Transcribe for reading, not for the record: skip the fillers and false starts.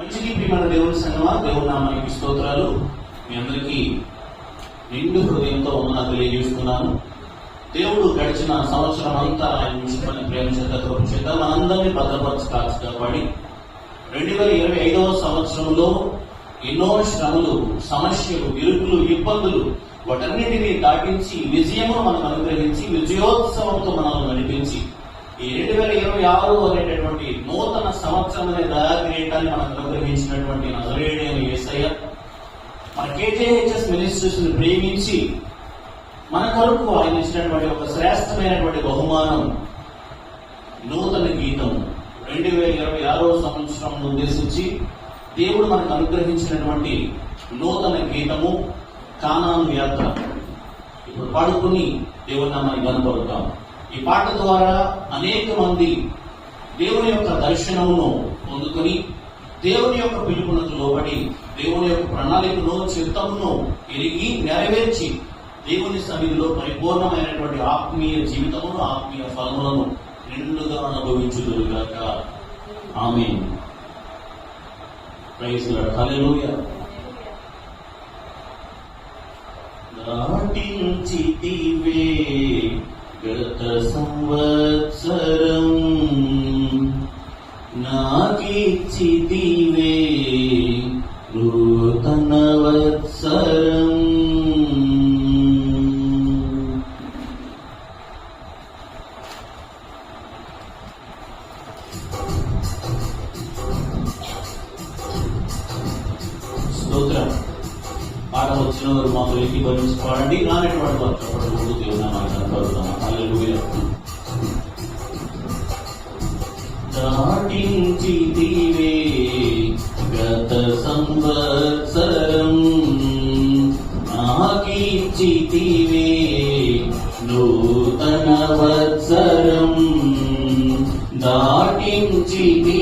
మంచికి ప్రియమైన దేవుని సంగమా, దేవుని నామానికి స్తోత్రాలు. మీ అందరికీ నిండు హృదయంతో వందనాలు తెలియజేస్తున్నాను. దేవుడు గడిచిన సంవత్సరం అంతా ఆయన మించిన ప్రేమ చేత కృప చేత మనందరినీ భద్రపరచి కాచి కాపాడి 2025వ సంవత్సరంలో ఎన్నో శ్రమలు, సమస్యలు, ఇరుకులు, ఇబ్బందులు వాటన్నిటినీ దాటించి విజయమును మనకు అనుగ్రహించి విజయోత్సవంతో మనల్ని నడిపించి ఈ 2026 అనేటటువంటి నూతన సంవత్సరం అనే దయాగ్రీటాన్ని మనకు అనుగ్రహించినటువంటి నజరేయుడైన యేసయ్య మన KJHS మినిస్ట్రీస్ ని ప్రేమించి మన కొరకు ఆయన ఇచ్చినటువంటి ఒక శ్రేష్టమైనటువంటి బహుమానం నూతన గీతం 2026వ సంవత్సరం ఉద్దేశించి దేవుడు మనకు అనుగ్రహించినటువంటి నూతన గీతము కానాను యాత్ర. ఇప్పుడు పాడుకుని దేవుని నామాన్ని కనపడతాం. ఈ పాట ద్వారా అనేక మంది దేవుని యొక్క దర్శనమును పొందుకొని దేవుని యొక్క పిలుపునకు లోబడి దేవుని యొక్క ప్రణాళికను, చిత్తమును ఎరిగి నెరవేర్చి దేవుని సన్నిధిలో పరిపూర్ణమైనటువంటి ఆత్మీయ జీవితమును, ఆత్మీయ ఫలములను నిండుగా అనుభవించుదురుగాక. ఆమేన్. Praise the Lord. హల్లెలూయా. దాటించితివే గత సంవత్సరం, నాకిచ్చితివే నూతన వత్సరం. స్తోత్రం. పాట వచ్చిన వారు మాకు ఏకీభవించి పాడండి. రానటువంటి వారు చెప్పడం దేవుని నామాన్ని కనపడుతున్నాం. హల్లెలూయా. దాటించితివే గత సంవత్సరం, నాకిచ్చితివే నూతన వత్సరం. దాటించితివే